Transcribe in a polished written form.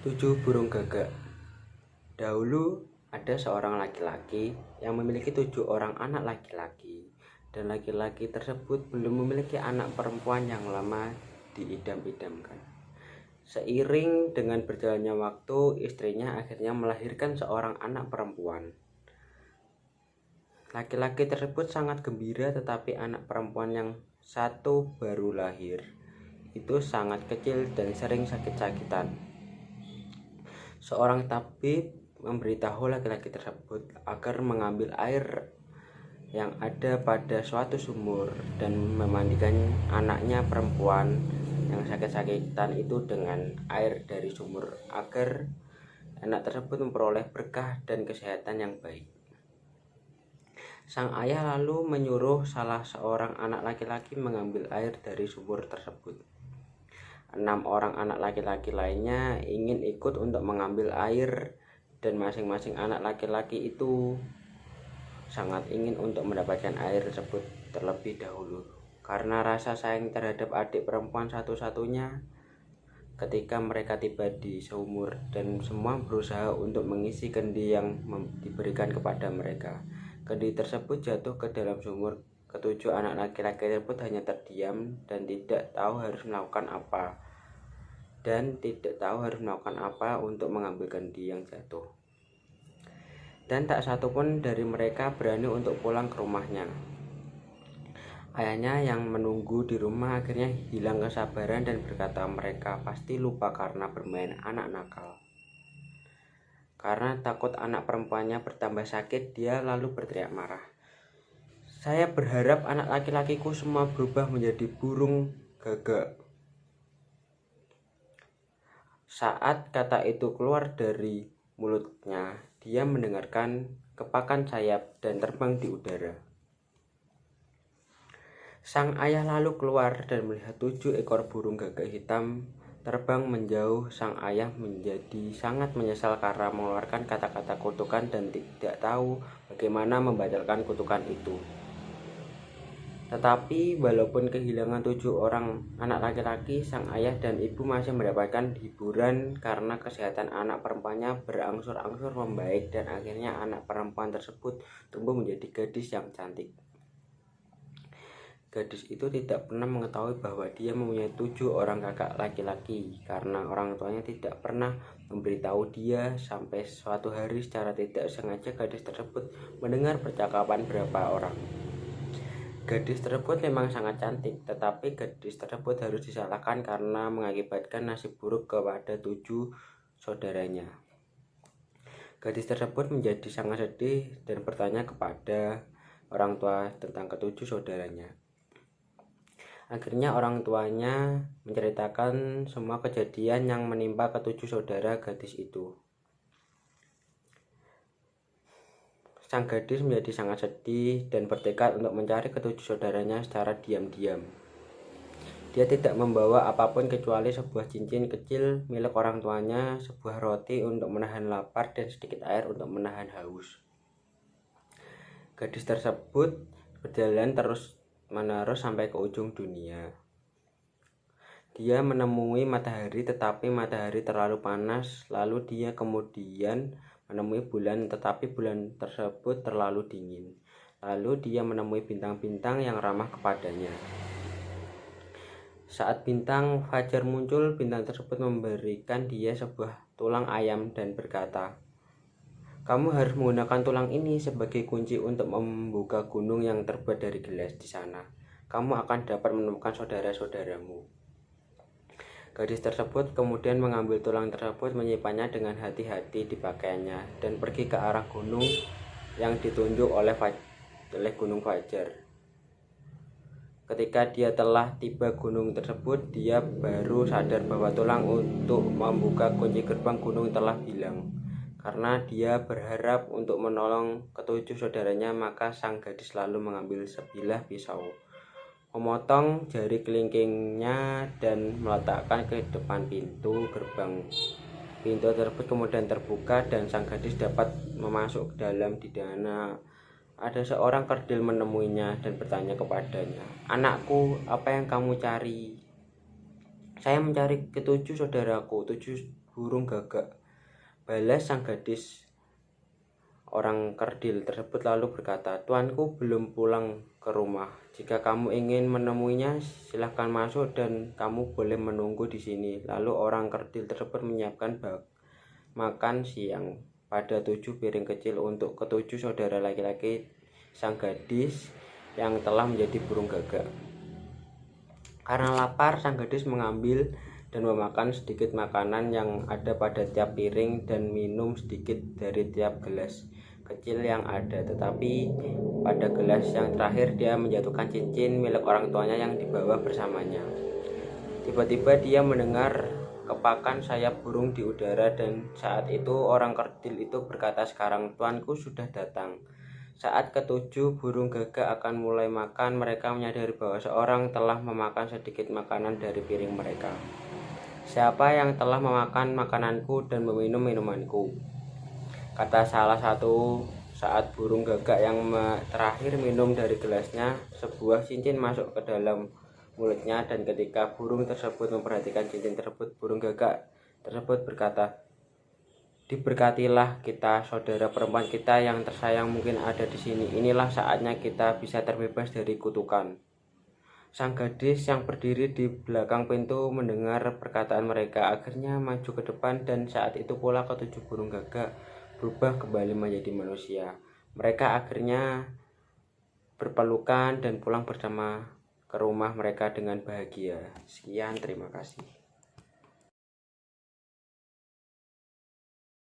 7 burung gagak. Dahulu ada seorang laki-laki yang memiliki 7 orang anak laki-laki, dan laki-laki tersebut belum memiliki anak perempuan yang lama diidam-idamkan. Seiring dengan berjalannya waktu, istrinya akhirnya melahirkan seorang anak perempuan. Laki-laki tersebut sangat gembira, tetapi anak perempuan yang satu baru lahir itu sangat kecil dan sering sakit-sakitan. Seorang tabib memberitahu laki-laki tersebut agar mengambil air yang ada pada suatu sumur dan memandikan anaknya perempuan yang sakit-sakitan itu dengan air dari sumur agar anak tersebut memperoleh berkah dan kesehatan yang baik. Sang ayah lalu menyuruh salah seorang anak laki-laki mengambil air dari sumur tersebut. 6 orang anak laki-laki lainnya ingin ikut untuk mengambil air, dan masing-masing anak laki-laki itu sangat ingin untuk mendapatkan air tersebut terlebih dahulu. Karena rasa sayang terhadap adik perempuan satu-satunya, ketika mereka tiba di sumur dan semua berusaha untuk mengisi kendi yang diberikan kepada mereka, kendi tersebut jatuh ke dalam sumur. Ketujuh anak laki-laki tersebut hanya terdiam dan tidak tahu harus melakukan apa untuk mengambil kendi yang jatuh. Dan tak satu pun dari mereka berani untuk pulang ke rumahnya. Ayahnya yang menunggu di rumah akhirnya hilang kesabaran dan berkata mereka pasti lupa karena bermain anak nakal. Karena takut anak perempuannya bertambah sakit, dia lalu berteriak marah. Saya berharap anak laki-lakiku semua berubah menjadi burung gagak. Saat kata itu keluar dari mulutnya, dia mendengarkan kepakan sayap dan terbang di udara. Sang ayah lalu keluar dan melihat 7 ekor burung gagak hitam terbang menjauh. Sang ayah menjadi sangat menyesal karena mengeluarkan kata-kata kutukan dan tidak tahu bagaimana membatalkan kutukan itu. Tetapi walaupun kehilangan 7 orang anak laki-laki, sang ayah dan ibu masih mendapatkan hiburan karena kesehatan anak perempuannya berangsur-angsur membaik dan akhirnya anak perempuan tersebut tumbuh menjadi gadis yang cantik. Gadis itu tidak pernah mengetahui bahwa dia mempunyai 7 orang kakak laki-laki karena orang tuanya tidak pernah memberitahu dia, sampai suatu hari secara tidak sengaja gadis tersebut mendengar percakapan beberapa orang. Gadis tersebut memang sangat cantik, tetapi gadis tersebut harus disalahkan karena mengakibatkan nasib buruk kepada 7 saudaranya. Gadis tersebut menjadi sangat sedih dan bertanya kepada orang tua tentang ke-7 saudaranya. Akhirnya orang tuanya menceritakan semua kejadian yang menimpa ke-7 saudara gadis itu. Sang gadis menjadi sangat sedih dan bertekad untuk mencari ke-7 saudaranya secara diam-diam. Dia tidak membawa apapun kecuali sebuah cincin kecil milik orang tuanya, sebuah roti untuk menahan lapar, dan sedikit air untuk menahan haus. Gadis tersebut berjalan terus-menerus sampai ke ujung dunia. Dia menemui matahari, tetapi matahari terlalu panas. Lalu dia kemudian menemui bulan, tetapi bulan tersebut terlalu dingin. Lalu dia menemui bintang-bintang yang ramah kepadanya. Saat bintang fajar muncul, bintang tersebut memberikan dia sebuah tulang ayam dan berkata, "Kamu harus menggunakan tulang ini sebagai kunci untuk membuka gunung yang terbuat dari gelas. Di sana, kamu akan dapat menemukan saudara-saudaramu." Gadis tersebut kemudian mengambil tulang tersebut, menyimpannya dengan hati-hati di pakaiannya, dan pergi ke arah gunung yang ditunjuk oleh Gunung Fajar. Ketika dia telah tiba gunung tersebut, dia baru sadar bahwa tulang untuk membuka kunci gerbang gunung telah hilang. Karena dia berharap untuk menolong ke-7 saudaranya, maka sang gadis lalu mengambil sebilah pisau, memotong jari kelingkingnya dan meletakkan ke depan pintu gerbang. Pintu tersebut kemudian terbuka dan sang gadis dapat masuk ke dalam. Di sana ada seorang kerdil menemuinya dan bertanya kepadanya, "Anakku, apa yang kamu cari?" "Saya mencari ke-7 saudaraku, 7 burung gagak. Balas sang gadis. Orang kerdil tersebut lalu berkata, "Tuanku belum pulang ke rumah. Jika kamu ingin menemuinya, silahkan masuk dan kamu boleh menunggu di sini." Lalu orang kerdil tersebut menyiapkan makan siang pada 7 piring kecil untuk ketujuh saudara laki-laki sang gadis yang telah menjadi burung gagak. Karena lapar, sang gadis mengambil dan memakan sedikit makanan yang ada pada tiap piring dan minum sedikit dari tiap gelas kecil yang ada. Tetapi pada gelas yang terakhir dia menjatuhkan cincin milik orang tuanya yang dibawa bersamanya. Tiba-tiba dia mendengar kepakan sayap burung di udara, dan saat itu orang kerdil itu berkata, "Sekarang tuanku sudah datang." Saat ketujuh burung gagak akan mulai makan, mereka menyadari bahwa seorang telah memakan sedikit makanan dari piring mereka. "Siapa yang telah memakan makananku dan meminum minumanku?" kata salah satu saat burung gagak yang terakhir minum dari gelasnya. Sebuah cincin masuk ke dalam mulutnya, dan ketika burung tersebut memperhatikan cincin tersebut, burung gagak tersebut berkata, "Diberkatilah kita, saudara perempuan kita yang tersayang mungkin ada di sini. Inilah saatnya kita bisa terbebas dari kutukan." Sang gadis yang berdiri di belakang pintu mendengar perkataan mereka, akhirnya maju ke depan, dan saat itu pula ketujuh burung gagak berubah kembali menjadi manusia. Mereka akhirnya berpelukan dan pulang bersama ke rumah mereka dengan bahagia. Sekian, terima kasih.